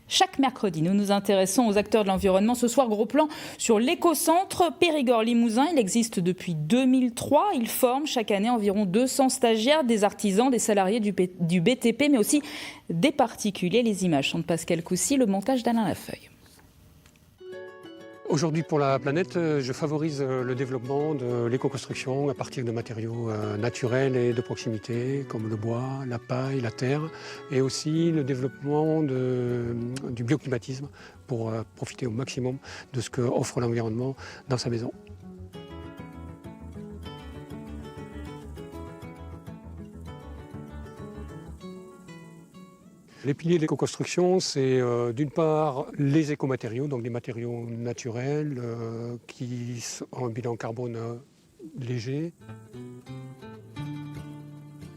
Chaque mercredi, nous nous intéressons aux acteurs de l'environnement. Ce soir, gros plan sur l'éco-centre Périgord-Limousin. Il existe depuis 2003. Il forme chaque année environ 200 stagiaires, des artisans, des salariés du BTP, mais aussi des particuliers. Les images sont de Pascal Coucy, le montage d'Alain Lafeuille. Aujourd'hui, pour la planète, je favorise le développement de l'éco-construction à partir de matériaux naturels et de proximité, comme le bois, la paille, la terre, et aussi le développement du bioclimatisme pour profiter au maximum de ce qu'offre l'environnement dans sa maison. Les piliers de l'éco-construction, c'est d'une part les écomatériaux, donc des matériaux naturels qui ont un bilan carbone léger.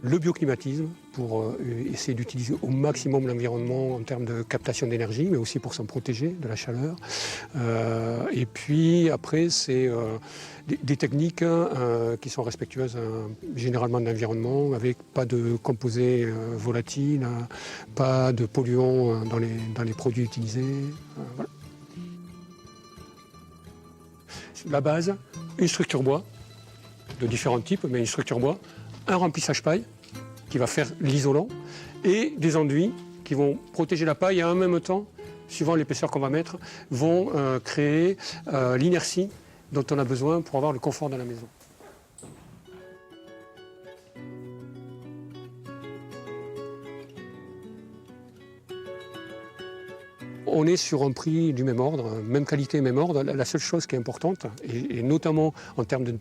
Le bioclimatisme, pour essayer d'utiliser au maximum l'environnement en termes de captation d'énergie, mais aussi pour s'en protéger de la chaleur. Et puis après, c'est des techniques qui sont respectueuses généralement de l'environnement, avec pas de composés volatiles, pas de polluants dans les produits utilisés. Voilà. La base, une structure bois, de différents types, mais une structure bois, un remplissage paille qui va faire l'isolant et des enduits qui vont protéger la paille et en même temps, suivant l'épaisseur qu'on va mettre, vont créer l'inertie dont on a besoin pour avoir le confort dans la maison. On est sur un prix du même ordre, même qualité, même ordre. La seule chose qui est importante, et notamment en termes de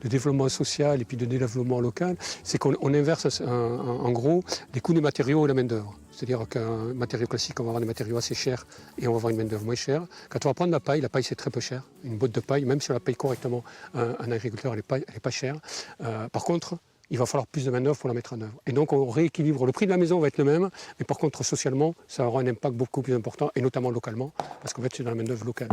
développement social et puis de développement local, c'est qu'on inverse en gros les coûts des matériaux et la main-d'œuvre. C'est-à-dire qu'un matériau classique, on va avoir des matériaux assez chers et on va avoir une main-d'œuvre moins chère. Quand on va prendre la paille c'est très peu cher. Une botte de paille, même si on la paye correctement, un agriculteur, elle n'est pas chère. Par contre, il va falloir plus de main-d'œuvre pour la mettre en œuvre. Et donc on rééquilibre. Le prix de la maison va être le même, mais par contre socialement, ça aura un impact beaucoup plus important, et notamment localement, parce qu'en fait c'est dans la main-d'œuvre locale.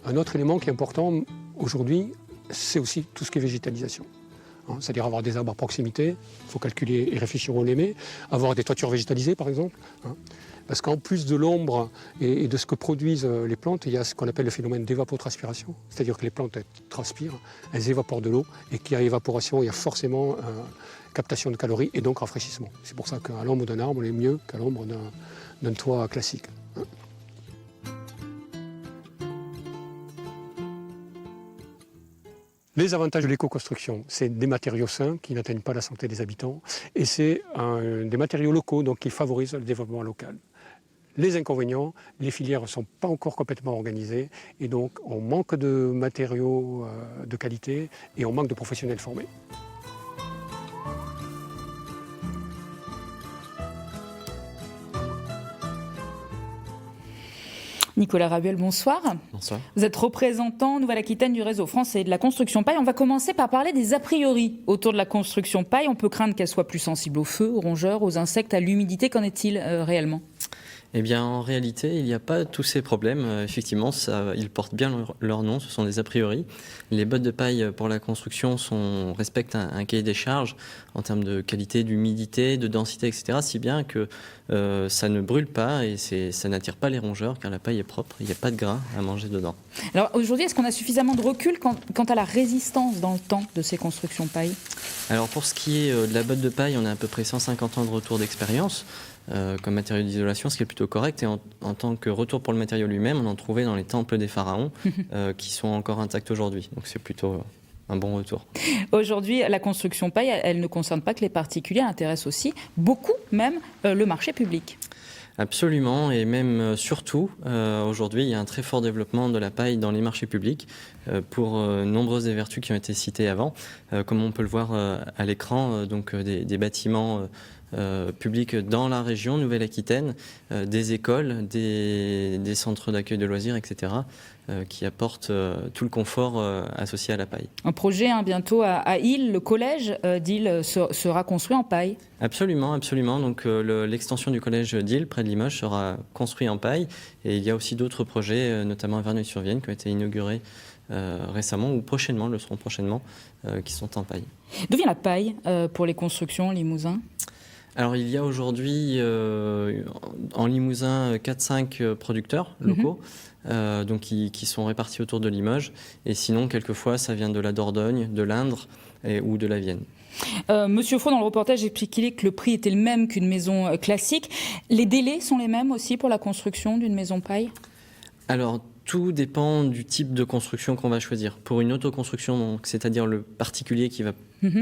Un autre élément qui est important aujourd'hui, c'est aussi tout ce qui est végétalisation. C'est-à-dire avoir des arbres à proximité, il faut calculer et réfléchir où on les met, avoir des toitures végétalisées par exemple. Parce qu'en plus de l'ombre et de ce que produisent les plantes, il y a ce qu'on appelle le phénomène d'évapotranspiration. C'est-à-dire que les plantes elles transpirent, elles évaporent de l'eau, et qu'il y a évaporation, il y a forcément captation de calories et donc rafraîchissement. C'est pour ça qu'à l'ombre d'un arbre, on est mieux qu'à l'ombre d'un toit classique. Les avantages de l'éco-construction, c'est des matériaux sains qui n'atteignent pas la santé des habitants, et c'est des matériaux locaux donc, qui favorisent le développement local. Les inconvénients, les filières ne sont pas encore complètement organisées, et donc on manque de matériaux de qualité et on manque de professionnels formés. Nicolas Rabuel, bonsoir. Bonsoir. Vous êtes représentant en Nouvelle-Aquitaine du réseau français de la construction paille. On va commencer par parler des a priori autour de la construction paille. On peut craindre qu'elle soit plus sensible au feu, aux rongeurs, aux insectes, à l'humidité. Qu'en est-il réellement ? Eh bien, en réalité, il n'y a pas tous ces problèmes. Effectivement, ils portent bien leur nom, ce sont des a priori. Les bottes de paille pour la construction respectent un cahier des charges en termes de qualité, d'humidité, de densité, etc. Si bien que ça ne brûle pas et ça n'attire pas les rongeurs car la paille est propre, il n'y a pas de gras à manger dedans. Alors aujourd'hui, est-ce qu'on a suffisamment de recul quant à la résistance dans le temps de ces constructions paille ? Alors pour ce qui est de la botte de paille, on a à peu près 150 ans de retour d'expérience. Comme matériau d'isolation, ce qui est plutôt correct. Et en tant que retour pour le matériau lui-même, on en trouvait dans les temples des pharaons qui sont encore intacts aujourd'hui. Donc c'est plutôt un bon retour. Aujourd'hui, la construction paille, elle ne concerne pas que les particuliers, elle intéresse aussi beaucoup même le marché public. Absolument, et même surtout, aujourd'hui, il y a un très fort développement de la paille dans les marchés publics pour nombreuses des vertus qui ont été citées avant. Comme on peut le voir à l'écran, donc des bâtiments publics dans la région Nouvelle-Aquitaine, des écoles, des centres d'accueil de loisirs, etc., qui apportent tout le confort associé à la paille. Un projet bientôt à Isles, le collège d'Isles sera construit en paille. Absolument, absolument. Donc l'extension du collège d'Isles, près de Limoges, sera construit en paille. Et il y a aussi d'autres projets, notamment à Verneuil-sur-Vienne, qui ont été inaugurés récemment ou prochainement, le seront prochainement, qui sont en paille. D'où vient la paille pour les constructions Limousin ? Alors il y a aujourd'hui en Limousin 4-5 producteurs locaux donc qui sont répartis autour de Limoges. Et sinon, quelquefois, ça vient de la Dordogne, de l'Indre ou de la Vienne. Monsieur Faux, dans le reportage, expliquait que le prix était le même qu'une maison classique. Les délais sont les mêmes aussi pour la construction d'une maison paille ? Alors, tout dépend du type de construction qu'on va choisir. Pour une autoconstruction, donc, c'est-à-dire le particulier qui va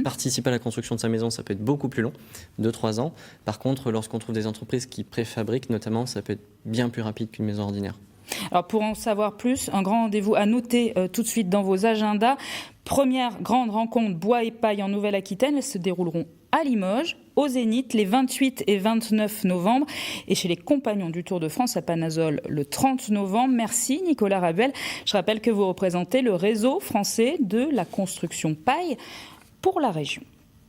participer à la construction de sa maison, ça peut être beaucoup plus long, 2-3 ans. Par contre, lorsqu'on trouve des entreprises qui préfabriquent notamment, ça peut être bien plus rapide qu'une maison ordinaire. Alors pour en savoir plus, un grand rendez-vous à noter tout de suite dans vos agendas. Première grande rencontre Bois et Paille en Nouvelle-Aquitaine. Elles se dérouleront à Limoges, au Zénith, les 28 et 29 novembre, et chez les Compagnons du Tour de France à Panazol le 30 novembre. Merci Nicolas Rabel. Je rappelle que vous représentez le réseau français de la construction paille pour la région.